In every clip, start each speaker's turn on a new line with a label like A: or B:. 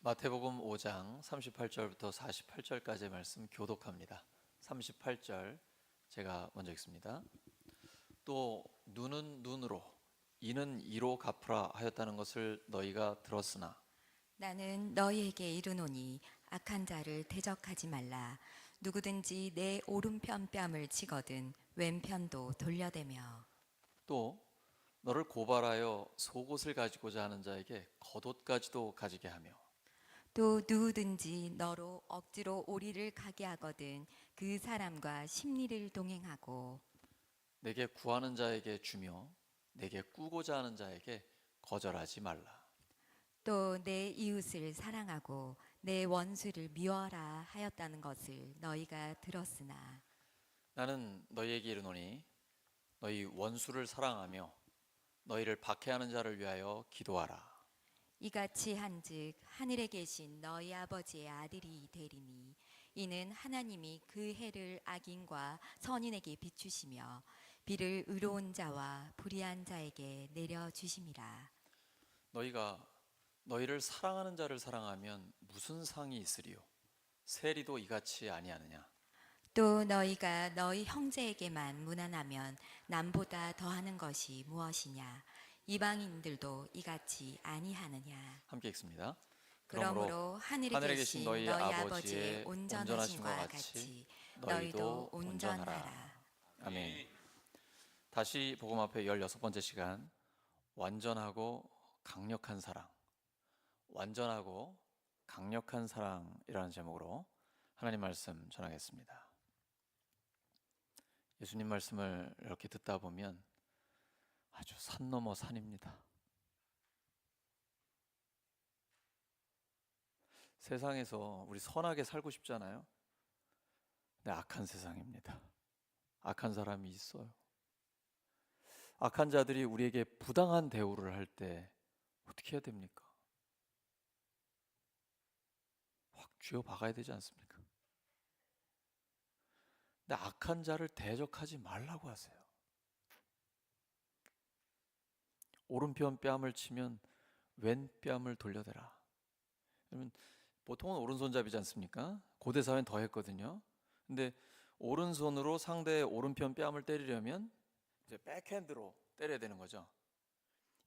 A: 마태복음 5장 38절부터 48절까지의 말씀 교독합니다. 38절 제가 먼저 읽습니다. 또 눈은 눈으로 이는 이로 갚으라 하였다는 것을 너희가 들었으나
B: 나는 너희에게 이르노니 악한 자를 대적하지 말라. 누구든지 내 오른편 뺨을 치거든 왼편도 돌려대며
A: 또 너를 고발하여 속옷을 가지고자 하는 자에게 겉옷까지도 가지게 하며
B: 또 누구든지 너로 억지로 오리를 가게 하거든 그 사람과 심리를 동행하고
A: 내게 구하는 자에게 주며 내게 꾸고자 하는 자에게 거절하지 말라.
B: 또 내 이웃을 사랑하고 내 원수를 미워하라 하였다는 것을 너희가 들었으나
A: 나는 너희에게 이르노니 너희 원수를 사랑하며 너희를 박해하는 자를 위하여 기도하라.
B: 이같이 한즉 하늘에 계신 너희 아버지의 아들이 되리니 이는 하나님이 그 해를 악인과 선인에게 비추시며 비를 의로운 자와 불의한 자에게 내려 주심이라.
A: 너희가 너희를 사랑하는 자를 사랑하면 무슨 상이 있으리요? 세리도 이같이 아니하느냐?
B: 또 너희가 너희 형제에게만 무난하면 남보다 더하는 것이 무엇이냐? 이방인들도 이같이 아니하느냐?
A: 함께 읽습니다.
B: 그러므로 하늘에 계신 너희 아버지의 온전하심과 같이 너희도 온전하라.
A: 아멘. 다시 복음 앞에 16번째 시간, 완전하고 강력한 사랑, 완전하고 강력한 사랑이라는 제목으로 하나님 말씀 전하겠습니다. 예수님 말씀을 이렇게 듣다 보면 아주 산 넘어 산입니다. 세상에서 우리 선하게 살고 싶잖아요. 근데 악한 세상입니다. 악한 사람이 있어요. 악한 자들이 우리에게 부당한 대우를 할 때 어떻게 해야 됩니까? 확 쥐어 박아야 되지 않습니까? 근데 악한 자를 대적하지 말라고 하세요. 오른편 뺨을 치면 왼뺨을 돌려대라. 그러면 보통은 오른손잡이지 않습니까? 고대 사회는 더 했거든요. 근데 오른손으로 상대의 오른편 뺨을 때리려면 이제 백핸드로 때려야 되는 거죠.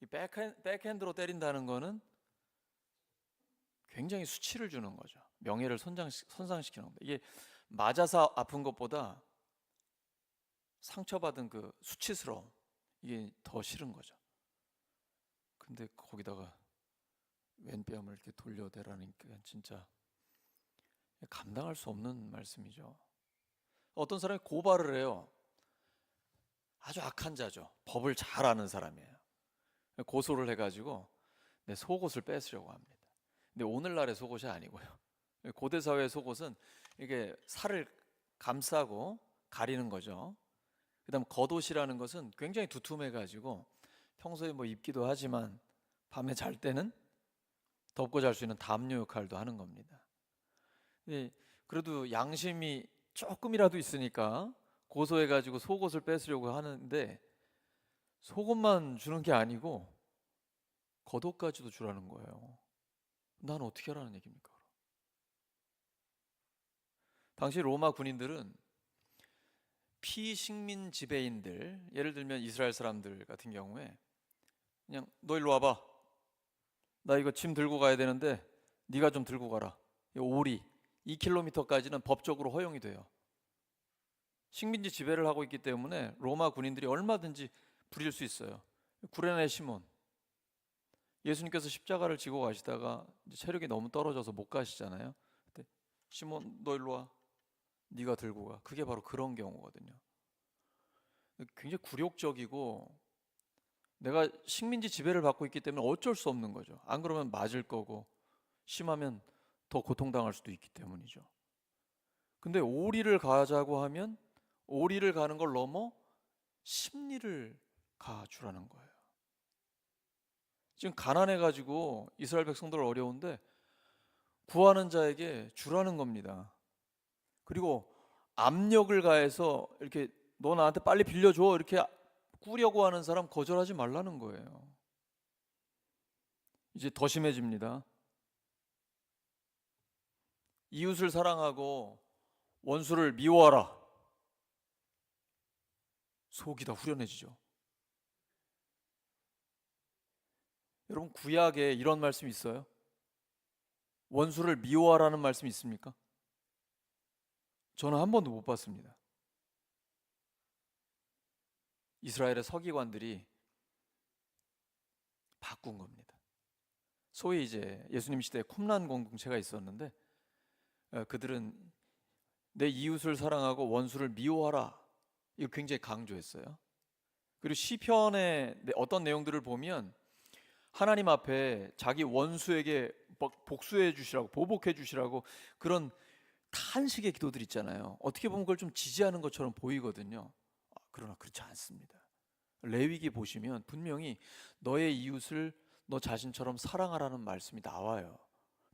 A: 이 백핸드로 때린다는 거는 굉장히 수치를 주는 거죠. 명예를 손상시키는 겁니다. 이게 맞아서 아픈 것보다 상처받은 그 수치스러움, 이게 더 싫은 거죠. 근데 거기다가 왼뺨을 이렇게 돌려대라니까 진짜 감당할 수 없는 말씀이죠. 어떤 사람이 고발을 해요. 아주 악한 자죠. 법을 잘 아는 사람이에요. 고소를 해가지고 내 속옷을 뺏으려고 합니다. 근데 오늘날의 속옷이 아니고요. 고대 사회의 속옷은 이게 살을 감싸고 가리는 거죠. 그다음 겉옷이라는 것은 굉장히 두툼해가지고 평소에 뭐 입기도 하지만 밤에 잘 때는 덮고 잘 수 있는 담요 역할도 하는 겁니다. 그래도 양심이 조금이라도 있으니까 고소해가지고 속옷을 뺏으려고 하는데 속옷만 주는 게 아니고 겉옷까지도 주라는 거예요. 난 어떻게 하라는 얘기입니까? 당시 로마 군인들은 피식민 지배인들, 예를 들면 이스라엘 사람들 같은 경우에 그냥 너 일로 와봐. 나 이거 짐 들고 가야 되는데 네가 좀 들고 가라. 오리 2km까지는 법적으로 허용이 돼요. 식민지 지배를 하고 있기 때문에 로마 군인들이 얼마든지 부릴 수 있어요. 구레네 시몬, 예수님께서 십자가를 지고 가시다가 이제 체력이 너무 떨어져서 못 가시잖아요. 그때 시몬 너 일로 와. 네가 들고 가. 그게 바로 그런 경우거든요. 굉장히 굴욕적이고 내가 식민지 지배를 받고 있기 때문에 어쩔 수 없는 거죠. 안 그러면 맞을 거고 심하면 더 고통당할 수도 있기 때문이죠. 근데 오리를 가자고 하면 오리를 가는 걸 넘어 심리를 가주라는 거예요. 지금 가난해가지고 이스라엘 백성들 어려운데 구하는 자에게 주라는 겁니다. 그리고 압력을 가해서 이렇게 너 나한테 빨리 빌려줘 이렇게 꾸려고 하는 사람 거절하지 말라는 거예요. 이제 더 심해집니다. 이웃을 사랑하고 원수를 미워하라. 속이 다 후련해지죠. 여러분, 구약에 이런 말씀이 있어요? 원수를 미워하라는 말씀이 있습니까? 저는 한 번도 못 봤습니다. 이스라엘의 서기관들이 바꾼 겁니다. 소위 이제 예수님 시대에 쿰란 공동체가 있었는데 그들은 내 이웃을 사랑하고 원수를 미워하라, 이거 굉장히 강조했어요. 그리고 시편의 어떤 내용들을 보면 하나님 앞에 자기 원수에게 복수해 주시라고, 보복해 주시라고 그런 탄식의 기도들 있잖아요. 어떻게 보면 그걸 좀 지지하는 것처럼 보이거든요. 그러나 그렇지 않습니다. 레위기 보시면 분명히 너의 이웃을 너 자신처럼 사랑하라는 말씀이 나와요.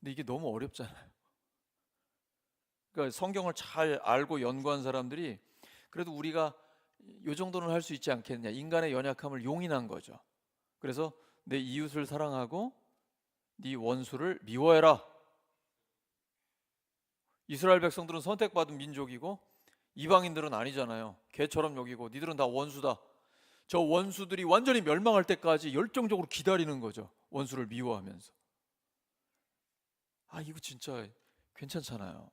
A: 근데 이게 너무 어렵잖아요. 그러니까 성경을 잘 알고 연구한 사람들이 그래도 우리가 이 정도는 할 수 있지 않겠냐, 인간의 연약함을 용인한 거죠. 그래서 내 이웃을 사랑하고 네 원수를 미워해라. 이스라엘 백성들은 선택받은 민족이고 이방인들은 아니잖아요. 개처럼 여기고 니들은 다 원수다. 저 원수들이 완전히 멸망할 때까지 열정적으로 기다리는 거죠. 원수를 미워하면서. 이거 진짜 괜찮잖아요.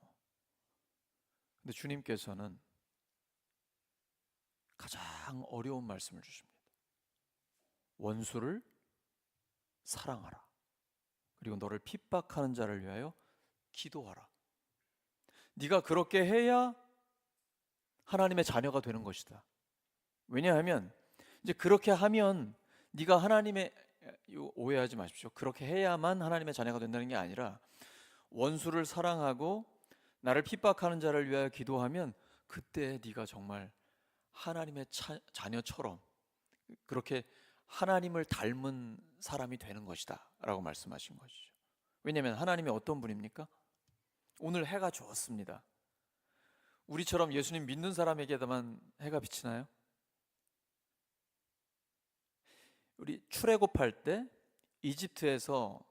A: 근데 주님께서는 가장 어려운 말씀을 주십니다. 원수를 사랑하라. 그리고 너를 핍박하는 자를 위하여 기도하라. 네가 그렇게 해야 하나님의 자녀가 되는 것이다. 왜냐하면 이제 그렇게 하면 네가 하나님의, 오해하지 마십시오. 그렇게 해야만 하나님의 자녀가 된다는 게 아니라 원수를 사랑하고 나를 핍박하는 자를 위하여 기도하면 그때 네가 정말 하나님의 자녀처럼 그렇게 하나님을 닮은 사람이 되는 것이다 라고 말씀하신 것이죠. 왜냐하면 하나님이 어떤 분입니까? 오늘 해가 좋습니다. 우리처럼 예수님 믿는 사람에게만 해가 비치나요? 우리 출애굽할 때 이집트에서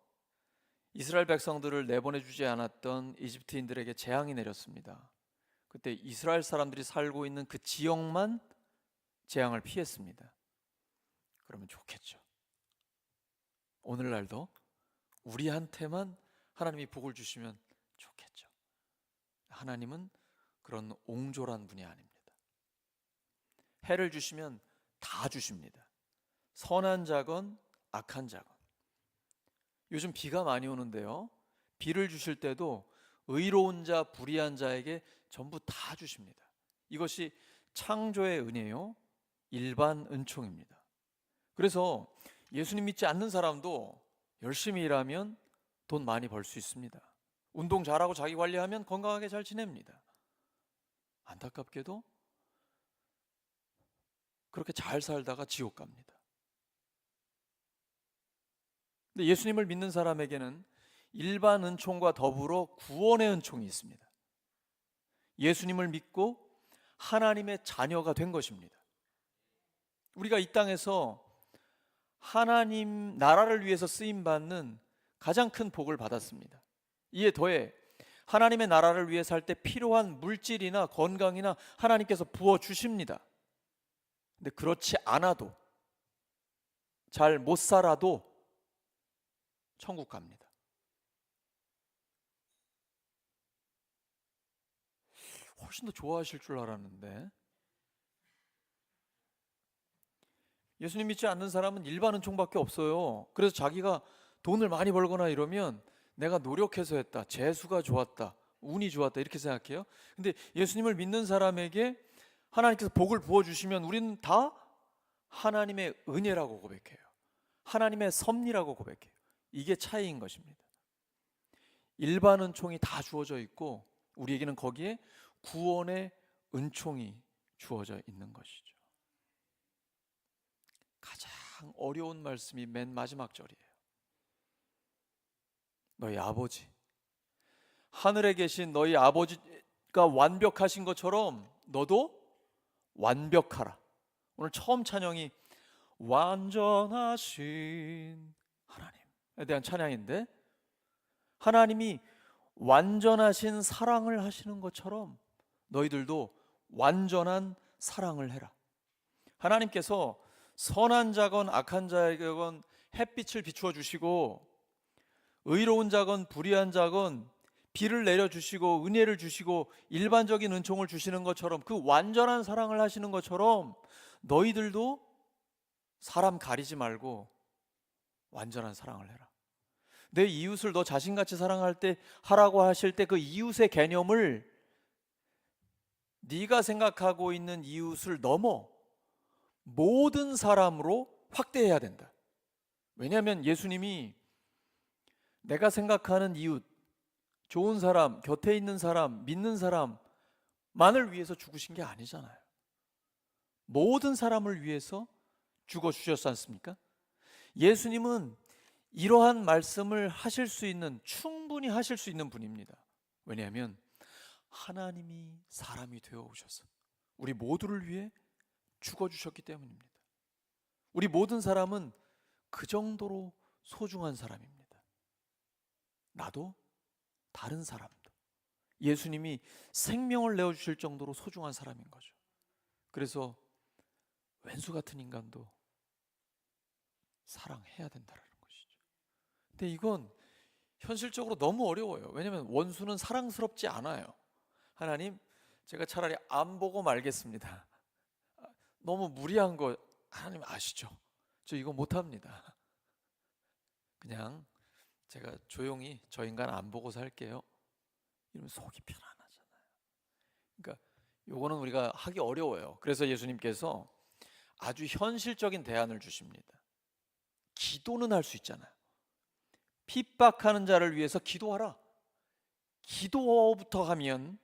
A: 이스라엘 백성들을 내보내 주지 않았던 이집트인들에게 재앙이 내렸습니다. 그때 이스라엘 사람들이 살고 있는 그 지역만 재앙을 피했습니다. 그러면 좋겠죠. 오늘날도 우리한테만 하나님이 복을 주시면 좋겠죠. 하나님은 그런 옹졸한 분이 아닙니다. 해를 주시면 다 주십니다. 선한 자건 악한 자건. 요즘 비가 많이 오는데요, 비를 주실 때도 의로운 자, 불의한 자에게 전부 다 주십니다. 이것이 창조의 은혜요, 일반 은총입니다. 그래서 예수님 믿지 않는 사람도 열심히 일하면 돈 많이 벌 수 있습니다. 운동 잘하고 자기 관리하면 건강하게 잘 지냅니다. 안타깝게도 그렇게 잘 살다가 지옥 갑니다. 근데 예수님을 믿는 사람에게는 일반 은총과 더불어 구원의 은총이 있습니다. 예수님을 믿고 하나님의 자녀가 된 것입니다. 우리가 이 땅에서 하나님 나라를 위해서 쓰임받는 가장 큰 복을 받았습니다. 이에 더해 하나님의 나라를 위해 살 때 필요한 물질이나 건강이나 하나님께서 부어주십니다. 근데 그렇지 않아도, 잘 못 살아도 천국 갑니다. 훨씬 더 좋아하실 줄 알았는데, 예수님 믿지 않는 사람은 일반 은총밖에 없어요. 그래서 자기가 돈을 많이 벌거나 이러면 내가 노력해서 했다, 재수가 좋았다, 운이 좋았다 이렇게 생각해요. 근데 예수님을 믿는 사람에게 하나님께서 복을 부어주시면 우리는 다 하나님의 은혜라고 고백해요. 하나님의 섭리라고 고백해요. 이게 차이인 것입니다. 일반 은총이 다 주어져 있고 우리에게는 거기에 구원의 은총이 주어져 있는 것이죠. 가장 어려운 말씀이 맨 마지막 절이에요. 너희 아버지, 하늘에 계신 너희 아버지가 완벽하신 것처럼 너도 완벽하라. 오늘 처음 찬양이 완전하신 하나님에 대한 찬양인데, 하나님이 완전하신 사랑을 하시는 것처럼 너희들도 완전한 사랑을 해라. 하나님께서 선한 자건 악한 자건 햇빛을 비추어 주시고 의로운 자건 불의한 자건 비를 내려주시고 은혜를 주시고 일반적인 은총을 주시는 것처럼 그 완전한 사랑을 하시는 것처럼 너희들도 사람 가리지 말고 완전한 사랑을 해라. 내 이웃을 너 자신같이 사랑할 때 하라고 하실 때 그 이웃의 개념을 네가 생각하고 있는 이웃을 넘어 모든 사람으로 확대해야 된다. 왜냐하면 예수님이 내가 생각하는 이웃, 좋은 사람, 곁에 있는 사람, 믿는 사람만을 위해서 죽으신 게 아니잖아요. 모든 사람을 위해서 죽어주셨지 않습니까? 예수님은 이러한 말씀을 하실 수 있는, 충분히 하실 수 있는 분입니다. 왜냐하면 하나님이 사람이 되어 오셔서 우리 모두를 위해 죽어주셨기 때문입니다. 우리 모든 사람은 그 정도로 소중한 사람입니다. 나도 다른 사람도 예수님이 생명을 내어주실 정도로 소중한 사람인 거죠. 그래서 왼수 같은 인간도 사랑해야 된다는 것이죠. 근데 이건 현실적으로 너무 어려워요. 왜냐하면 원수는 사랑스럽지 않아요. 하나님, 제가 차라리 안 보고 말겠습니다. 너무 무리한 거 하나님 아시죠? 저 이거 못합니다. 그냥 제가 조용히 저 인간 안 보고 살게요. 이러면 속이 편안하잖아요. 그러니까 요거는 우리가 하기 어려워요. 그래서 예수님께서 아주 현실적인 대안을 주십니다. 기도는 할 수 있잖아요. 핍박하는 자를 위해서 기도하라. 기도부터 하면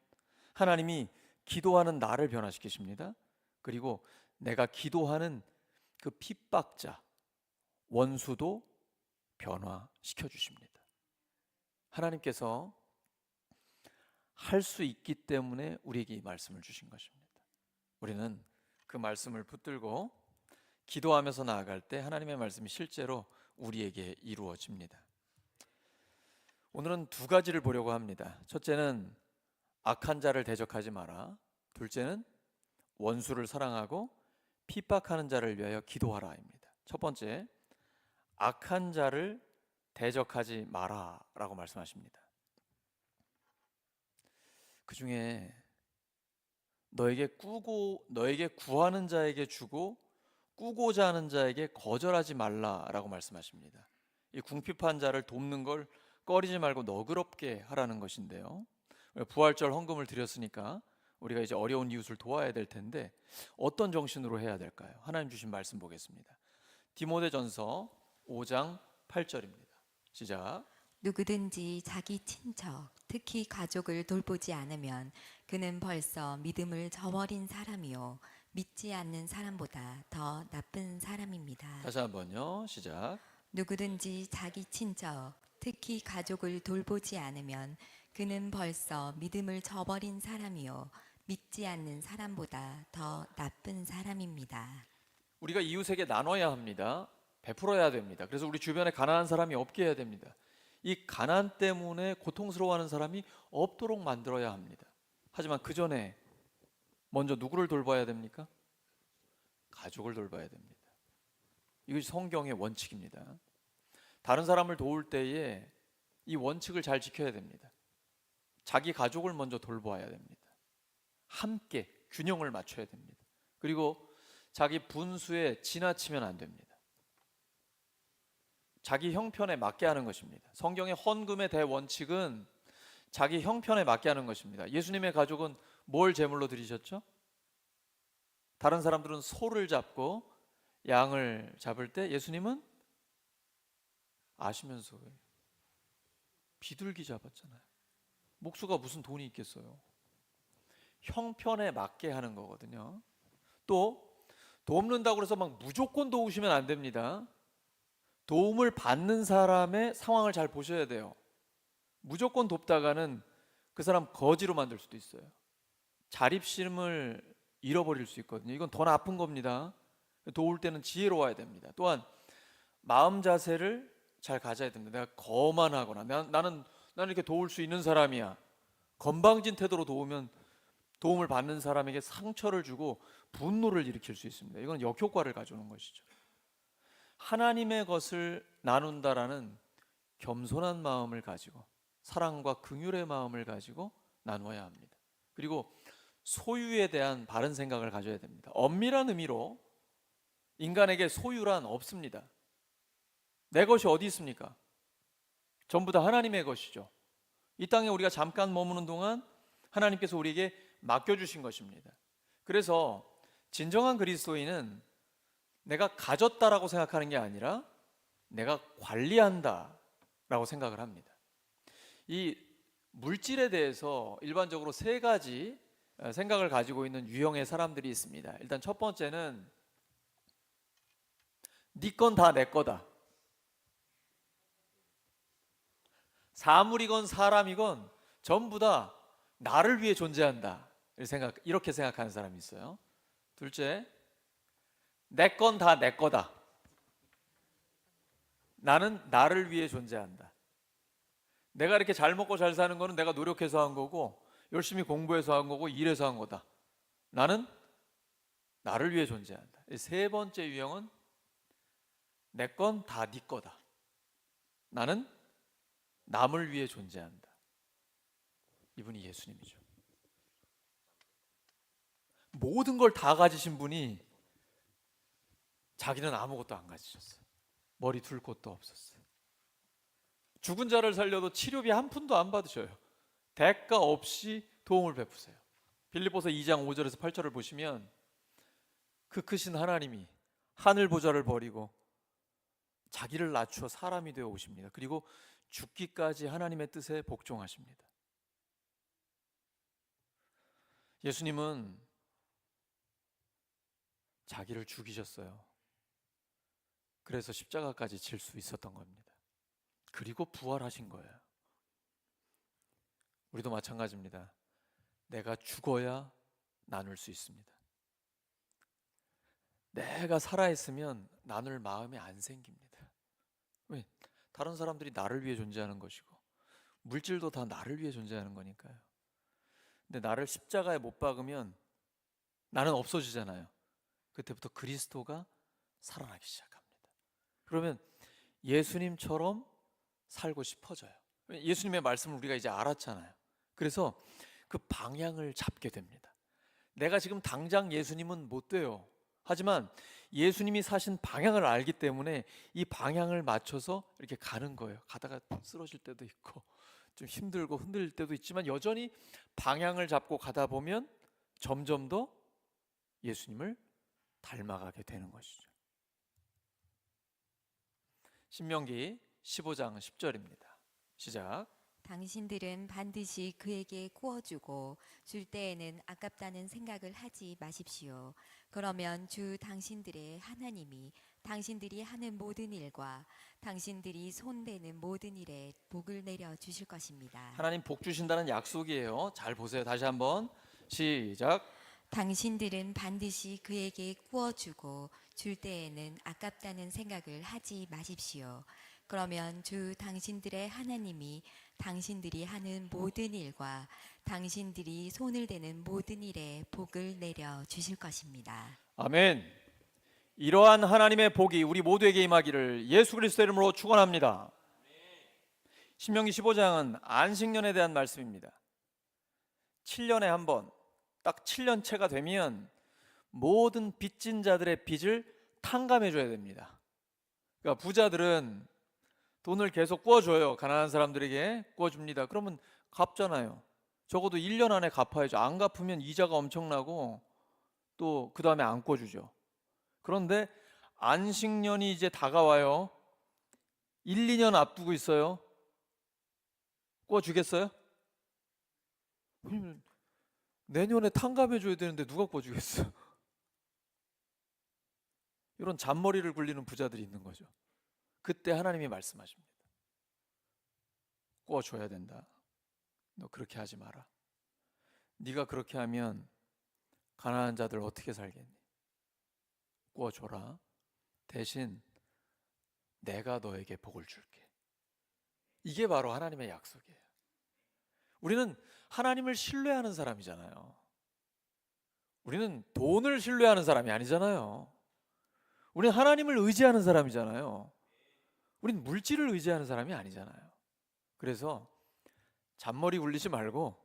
A: 하나님이 기도하는 나를 변화시키십니다. 그리고 내가 기도하는 그 핍박자, 원수도 변화시켜 주십니다. 하나님께서 할 수 있기 때문에 우리에게 이 말씀을 주신 것입니다. 우리는 그 말씀을 붙들고 기도하면서 나아갈 때 하나님의 말씀이 실제로 우리에게 이루어집니다. 오늘은 두 가지를 보려고 합니다. 첫째는 악한 자를 대적하지 마라. 둘째는 원수를 사랑하고 핍박하는 자를 위하여 기도하라입니다. 첫 번째, 악한 자를 대적하지 마라라고 말씀하십니다. 그 중에 너에게 구하는 자에게 주고 꾸고자 하는 자에게 거절하지 말라라고 말씀하십니다. 이 궁핍한 자를 돕는 걸 꺼리지 말고 너그럽게 하라는 것인데요. 부활절 헌금을 드렸으니까 우리가 이제 어려운 이웃을 도와야 될 텐데 어떤 정신으로 해야 될까요? 하나님 주신 말씀 보겠습니다. 디모데전서 5장 8절입니다. 시작.
B: 누구든지 자기 친척, 특히 가족을 돌보지 않으면 그는 벌써 믿음을 저버린 사람이요 믿지 않는 사람보다 더 나쁜 사람입니다.
A: 다시 한번요. 시작.
B: 누구든지 자기 친척, 특히 가족을 돌보지 않으면 그는 벌써 믿음을 저버린 사람이요 믿지 않는 사람보다 더 나쁜 사람입니다.
A: 우리가 이웃에게 나눠야 합니다. 베풀어야 됩니다. 그래서 우리 주변에 가난한 사람이 없게 해야 됩니다. 이 가난 때문에 고통스러워하는 사람이 없도록 만들어야 합니다. 하지만 그 전에 먼저 누구를 돌봐야 됩니까? 가족을 돌봐야 됩니다. 이것이 성경의 원칙입니다. 다른 사람을 도울 때에 이 원칙을 잘 지켜야 됩니다. 자기 가족을 먼저 돌봐야 됩니다. 함께 균형을 맞춰야 됩니다. 그리고 자기 분수에 지나치면 안 됩니다. 자기 형편에 맞게 하는 것입니다. 성경의 헌금의 대원칙은 자기 형편에 맞게 하는 것입니다. 예수님의 가족은 뭘 제물로 드리셨죠? 다른 사람들은 소를 잡고 양을 잡을 때 예수님은 아시면서 비둘기 잡았잖아요. 목수가 무슨 돈이 있겠어요. 형편에 맞게 하는 거거든요. 또 돕는다고 해서 막 무조건 도우시면 안 됩니다. 도움을 받는 사람의 상황을 잘 보셔야 돼요. 무조건 돕다가는 그 사람 거지로 만들 수도 있어요. 자립심을 잃어버릴 수 있거든요. 이건 더 나쁜 겁니다. 도울 때는 지혜로워야 됩니다. 또한 마음 자세를 잘 가져야 됩니다. 내가 거만하거나 나는 나는 이렇게 도울 수 있는 사람이야. 건방진 태도로 도움을 받는 사람에게 상처를 주고 분노를 일으킬 수 있습니다. 이건 역효과를 가져오는 것이죠. 하나님의 것을 나눈다라는 겸손한 마음을 가지고 사랑과 긍휼의 마음을 가지고 나누어야 합니다. 그리고 소유에 대한 바른 생각을 가져야 됩니다. 엄밀한 의미로 인간에게 소유란 없습니다. 내 것이 어디 있습니까? 전부 다 하나님의 것이죠. 이 땅에 우리가 잠깐 머무는 동안 하나님께서 우리에게 맡겨주신 것입니다. 그래서 진정한 그리스도인은 내가 가졌다라고 생각하는 게 아니라 내가 관리한다라고 생각을 합니다. 이 물질에 대해서 일반적으로 세 가지 생각을 가지고 있는 유형의 사람들이 있습니다. 일단 첫 번째는 네 건 다 내 거다. 사물이건 사람이건 전부 다 나를 위해 존재한다. 이렇게 생각하는 사람이 있어요. 둘째, 내 건 다 내 거다. 나는 나를 위해 존재한다. 내가 이렇게 잘 먹고 잘 사는 거는 내가 노력해서 한 거고 열심히 공부해서 한 거고 일해서 한 거다. 나는 나를 위해 존재한다. 세 번째 유형은 내 건 다 네 거다. 나는 남을 위해 존재한다. 이분이 예수님이죠. 모든 걸 다 가지신 분이 자기는 아무것도 안 가지셨어요. 머리 둘 곳도 없었어요. 죽은 자를 살려도 치료비 한 푼도 안 받으셔요. 대가 없이 도움을 베푸세요. 빌립보서 2장 5절에서 8절을 보시면 그 크신 하나님이 하늘 보좌를 버리고 자기를 낮추어 사람이 되어 오십니다. 그리고 죽기까지 하나님의 뜻에 복종하십니다. 예수님은 자기를 죽이셨어요. 그래서 십자가까지 질 수 있었던 겁니다. 그리고 부활하신 거예요. 우리도 마찬가지입니다. 내가 죽어야 나눌 수 있습니다. 내가 살아있으면 나눌 마음이 안 생깁니다. 왜? 다른 사람들이 나를 위해 존재하는 것이고 물질도 다 나를 위해 존재하는 거니까요. 근데 나를 십자가에 못 박으면 나는 없어지잖아요. 그때부터 그리스도가 살아나기 시작합니다. 그러면 예수님처럼 살고 싶어져요. 예수님의 말씀을 우리가 이제 알았잖아요. 그래서 그 방향을 잡게 됩니다. 내가 지금 당장 예수님은 못 돼요. 하지만 예수님이 사신 방향을 알기 때문에 이 방향을 맞춰서 이렇게 가는 거예요. 가다가 쓰러질 때도 있고 좀 힘들고 흔들릴 때도 있지만 여전히 방향을 잡고 가다 보면 점점 더 예수님을 닮아가게 되는 것이죠. 신명기 15장 10절입니다. 시작.
B: 당신들은 반드시 그에게 구워주고 줄 때에는 아깝다는 생각을 하지 마십시오. 그러면 주 당신들의 하나님이 당신들이 하는 모든 일과 당신들이 손대는 모든 일에 복을 내려 주실 것입니다.
A: 하나님 복 주신다는 약속이에요. 잘 보세요. 다시 한번 시작.
B: 당신들은 반드시 그에게 구워주고 줄 때에는 아깝다는 생각을 하지 마십시오. 그러면 주 당신들의 하나님이 당신들이 하는 모든 일과 당신들이 손을 대는 모든 일에 복을 내려 주실 것입니다.
A: 아멘. 이러한 하나님의 복이 우리 모두에게 임하기를 예수 그리스도 이름으로 축원합니다. 신명기 15장은 안식년에 대한 말씀입니다. 7년에 한 번, 딱 7년째가 되면 모든 빚진 자들의 빚을 탕감해 줘야 됩니다. 그러니까 부자들은 돈을 계속 구워줘요. 가난한 사람들에게 구워줍니다. 그러면 갚잖아요. 적어도 1년 안에 갚아야죠. 안 갚으면 이자가 엄청나고 또 그 다음에 안 구워주죠. 그런데 안식년이 이제 다가와요. 1, 2년 앞두고 있어요. 구워주겠어요? 내년에 탕감해줘야 되는데 누가 구워주겠어? 이런 잔머리를 굴리는 부자들이 있는 거죠. 그때 하나님이 말씀하십니다. 구워줘야 된다. 너 그렇게 하지 마라. 네가 그렇게 하면 가난한 자들 어떻게 살겠니? 구워줘라. 대신 내가 너에게 복을 줄게. 이게 바로 하나님의 약속이에요. 우리는 하나님을 신뢰하는 사람이잖아요. 우리는 돈을 신뢰하는 사람이 아니잖아요. 우리는 하나님을 의지하는 사람이잖아요. 우리는 물질을 의지하는 사람이 아니잖아요. 그래서 잔머리 굴리지 말고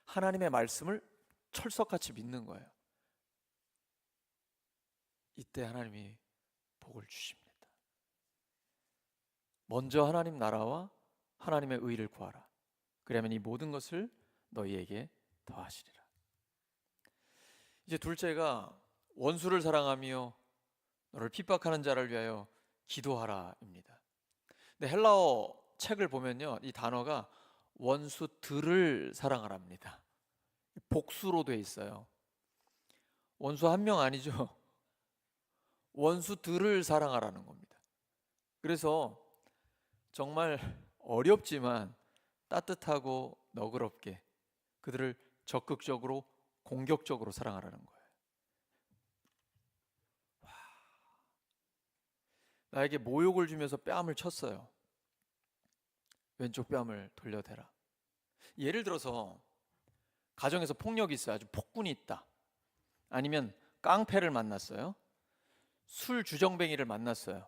A: 하나님의 말씀을 철석같이 믿는 거예요. 이때 하나님이 복을 주십니다. 먼저 하나님 나라와 하나님의 의를 구하라. 그러면 이 모든 것을 너희에게 더하시리라. 이제 둘째가 원수를 사랑하며 너를 핍박하는 자를 위하여 기도하라입니다. 근데 헬라어 책을 보면요, 이 단어가 원수들을 사랑하랍니다. 복수로 돼 있어요. 원수 한 명 아니죠. 원수들을 사랑하라는 겁니다. 그래서 정말 어렵지만 따뜻하고 너그럽게 그들을 적극적으로 공격적으로 사랑하라는 거예요. 나에게 모욕을 주면서 뺨을 쳤어요. 왼쪽 뺨을 돌려대라. 예를 들어서 가정에서 폭력이 있어요. 아주 폭군이 있다. 아니면 깡패를 만났어요. 술 주정뱅이를 만났어요.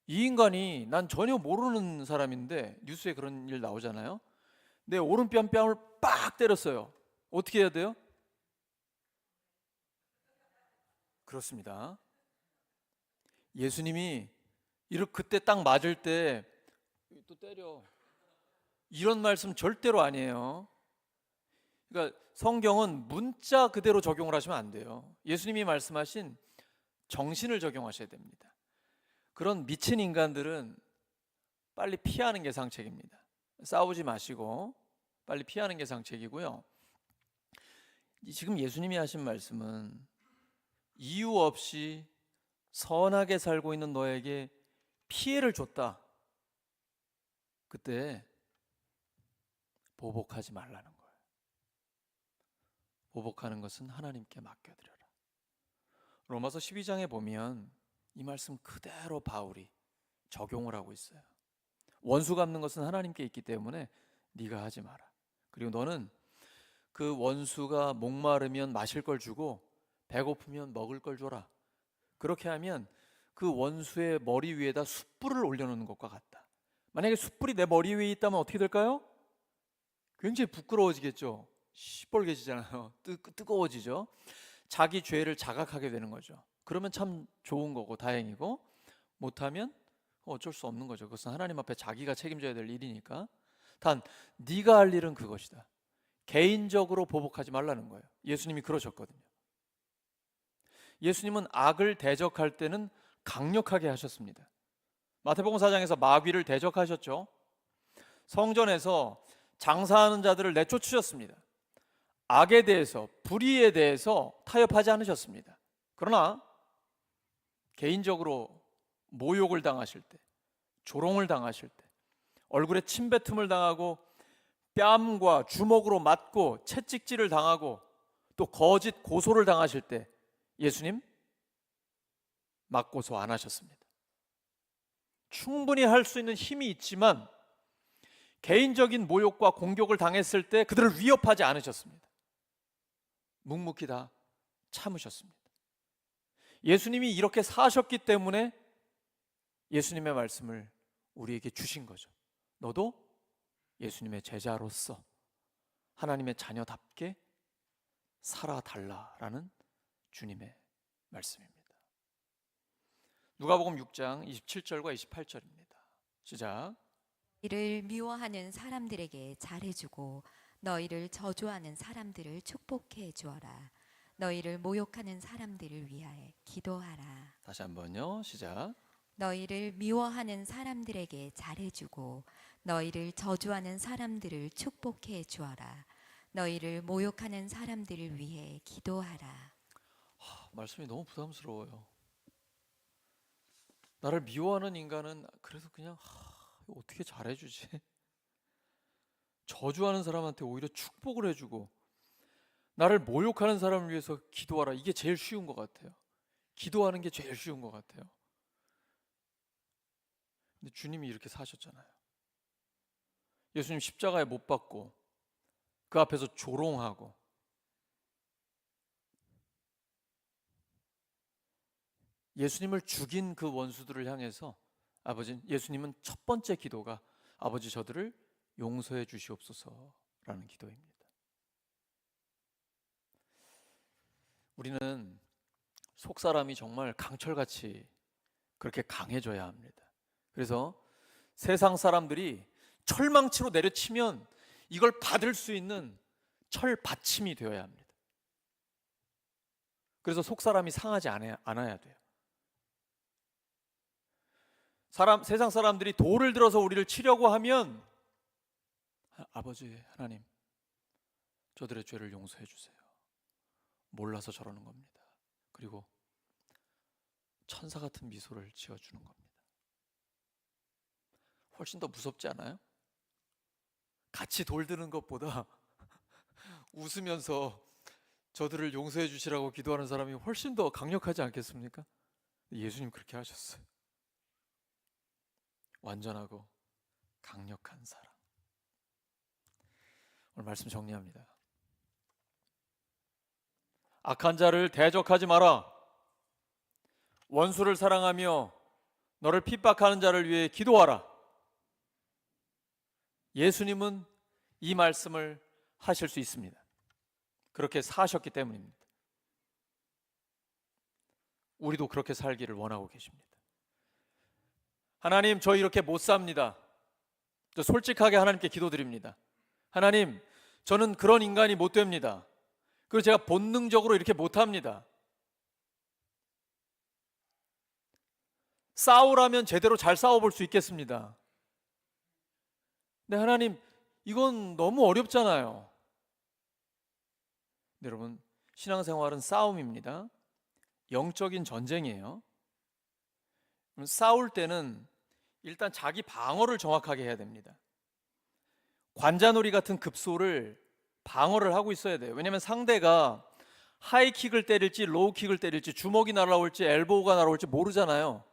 A: 이 인간이 난 전혀 모르는 사람인데 뉴스에 그런 일 나오잖아요. 내 오른뺨 뺨을 빡 때렸어요. 어떻게 해야 돼요? 그렇습니다. 예수님이 이렇게 그때 딱 맞을 때 또 때려, 이런 말씀 절대로 아니에요. 그러니까 성경은 문자 그대로 적용을 하시면 안 돼요. 예수님이 말씀하신 정신을 적용하셔야 됩니다. 그런 미친 인간들은 빨리 피하는 게 상책입니다. 싸우지 마시고 빨리 피하는 게 상책이고요. 지금 예수님이 하신 말씀은 이유 없이 선하게 살고 있는 너에게 피해를 줬다. 그때 보복하지 말라는 거예요. 보복하는 것은 하나님께 맡겨드려라. 로마서 12장에 보면 이 말씀 그대로 바울이 적용을 하고 있어요. 원수 갚는 것은 하나님께 있기 때문에 네가 하지 마라. 그리고 너는 그 원수가 목마르면 마실 걸 주고 배고프면 먹을 걸 줘라. 그렇게 하면 그 원수의 머리 위에다 숯불을 올려놓는 것과 같다. 만약에 숯불이 내 머리 위에 있다면 어떻게 될까요? 굉장히 부끄러워지겠죠. 시뻘개지잖아요. 뜨거워지죠. 자기 죄를 자각하게 되는 거죠. 그러면 참 좋은 거고 다행이고, 못하면 어쩔 수 없는 거죠. 그것은 하나님 앞에 자기가 책임져야 될 일이니까. 단 네가 할 일은 그것이다. 개인적으로 보복하지 말라는 거예요. 예수님이 그러셨거든요. 예수님은 악을 대적할 때는 강력하게 하셨습니다. 마태복음 4장에서 마귀를 대적하셨죠. 성전에서 장사하는 자들을 내쫓으셨습니다. 악에 대해서, 불의에 대해서 타협하지 않으셨습니다. 그러나 개인적으로 모욕을 당하실 때, 조롱을 당하실 때, 얼굴에 침뱉음을 당하고 뺨과 주먹으로 맞고 채찍질을 당하고 또 거짓 고소를 당하실 때 예수님 맞고소 안 하셨습니다. 충분히 할 수 있는 힘이 있지만 개인적인 모욕과 공격을 당했을 때 그들을 위협하지 않으셨습니다. 묵묵히 다 참으셨습니다. 예수님이 이렇게 사셨기 때문에 예수님의 말씀을 우리에게 주신 거죠. 너도 예수님의 제자로서 하나님의 자녀답게 살아달라라는 주님의 말씀입니다. 누가복음 6장 27절과 28절입니다. 시작.
B: 이를 미워하는 사람들에게 잘해주고 너희를 저주하는 사람들을 축복해 주어라. 너희를 모욕하는 사람들을 위하여 기도하라.
A: 다시 한번요. 시작.
B: 너희를 미워하는 사람들에게 잘해주고 너희를 저주하는 사람들을 축복해 주어라. 너희를 모욕하는 사람들을 위해 기도하라.
A: 말씀이 너무 부담스러워요. 나를 미워하는 인간은 그래서 그냥 어떻게 잘해주지? 저주하는 사람한테 오히려 축복을 해주고 나를 모욕하는 사람을 위해서 기도하라. 이게 제일 쉬운 것 같아요. 기도하는 게 제일 쉬운 것 같아요. 근데 주님이 이렇게 사셨잖아요. 예수님 십자가에 못 박고 그 앞에서 조롱하고 예수님을 죽인 그 원수들을 향해서 예수님은 첫 번째 기도가 아버지 저들을 용서해 주시옵소서라는 기도입니다. 우리는 속사람이 정말 강철같이 그렇게 강해져야 합니다. 그래서 세상 사람들이 철망치로 내려치면 이걸 받을 수 있는 철 받침이 되어야 합니다. 그래서 속사람이 상하지 않아야 돼요. 세상 사람들이 돌을 들어서 우리를 치려고 하면 아버지 하나님, 저들의 죄를 용서해 주세요. 몰라서 저러는 겁니다. 그리고 천사 같은 미소를 지어주는 겁니다. 훨씬 더 무섭지 않아요? 같이 돌 드는 것보다 웃으면서 저들을 용서해 주시라고 기도하는 사람이 훨씬 더 강력하지 않겠습니까? 예수님 그렇게 하셨어요. 완전하고 강력한 사랑. 오늘 말씀 정리합니다. 악한 자를 대적하지 마라. 원수를 사랑하며 너를 핍박하는 자를 위해 기도하라. 예수님은 이 말씀을 하실 수 있습니다. 그렇게 사셨기 때문입니다. 우리도 그렇게 살기를 원하고 계십니다. 하나님, 저 이렇게 못 삽니다. 저 솔직하게 하나님께 기도드립니다. 하나님, 저는 그런 인간이 못 됩니다. 그리고 제가 본능적으로 이렇게 못합니다. 싸우라면 제대로 잘 싸워볼 수 있겠습니다. 근데 하나님, 이건 너무 어렵잖아요. 네, 여러분, 신앙생활은 싸움입니다. 영적인 전쟁이에요. 싸울 때는 일단 자기 방어를 정확하게 해야 됩니다. 관자놀이 같은 급소를 방어를 하고 있어야 돼요. 왜냐하면 상대가 하이킥을 때릴지 로우킥을 때릴지 주먹이 날아올지 엘보우가 날아올지 모르잖아요.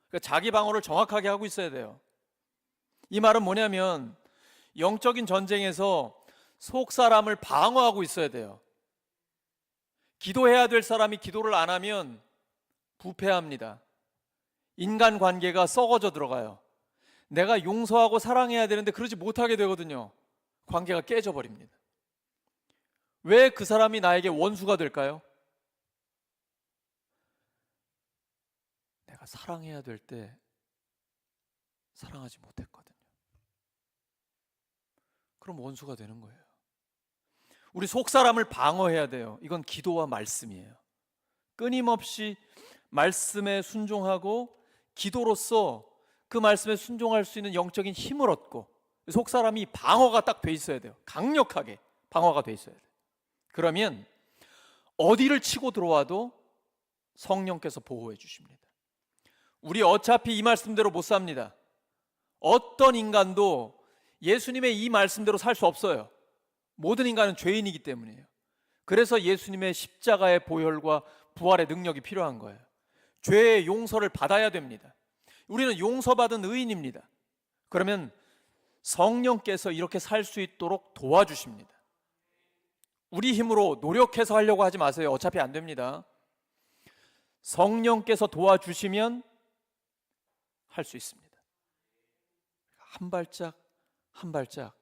A: 그러니까 자기 방어를 정확하게 하고 있어야 돼요. 이 말은 뭐냐면 영적인 전쟁에서 속 사람을 방어하고 있어야 돼요. 기도해야 될 사람이 기도를 안 하면 부패합니다. 인간관계가 썩어져 들어가요. 내가 용서하고 사랑해야 되는데 그러지 못하게 되거든요. 관계가 깨져버립니다. 왜 그 사람이 나에게 원수가 될까요? 내가 사랑해야 될 때 사랑하지 못했거든요. 그럼 원수가 되는 거예요. 우리 속사람을 방어해야 돼요. 이건 기도와 말씀이에요. 끊임없이 말씀에 순종하고 기도로서 그 말씀에 순종할 수 있는 영적인 힘을 얻고 속사람이 방어가 딱 돼 있어야 돼요. 강력하게 방어가 돼 있어야 돼요. 그러면 어디를 치고 들어와도 성령께서 보호해 주십니다. 우리 어차피 이 말씀대로 못 삽니다. 어떤 인간도 예수님의 이 말씀대로 살 수 없어요. 모든 인간은 죄인이기 때문이에요. 그래서 예수님의 십자가의 보혈과 부활의 능력이 필요한 거예요. 죄의 용서를 받아야 됩니다. 우리는 용서받은 의인입니다. 그러면 성령께서 이렇게 살 수 있도록 도와주십니다. 우리 힘으로 노력해서 하려고 하지 마세요. 어차피 안 됩니다. 성령께서 도와주시면 할 수 있습니다. 한 발짝 한 발짝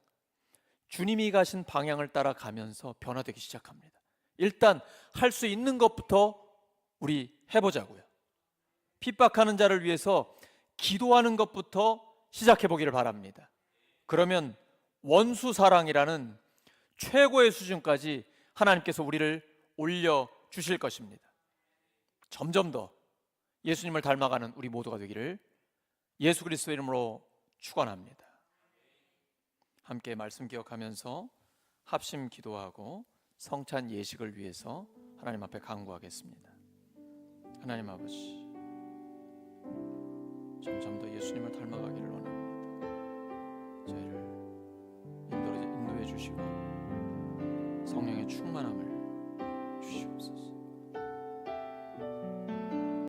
A: 주님이 가신 방향을 따라가면서 변화되기 시작합니다. 일단 할 수 있는 것부터 우리 해보자고요. 핍박하는 자를 위해서 기도하는 것부터 시작해 보기를 바랍니다. 그러면 원수 사랑이라는 최고의 수준까지 하나님께서 우리를 올려 주실 것입니다. 점점 더 예수님을 닮아가는 우리 모두가 되기를 예수 그리스도의 이름으로 축원합니다. 함께 말씀 기억하면서 합심 기도하고 성찬 예식을 위해서 하나님 앞에 간구하겠습니다. 하나님 아버지, 점점 더 예수님을 닮아가기를 원합니다.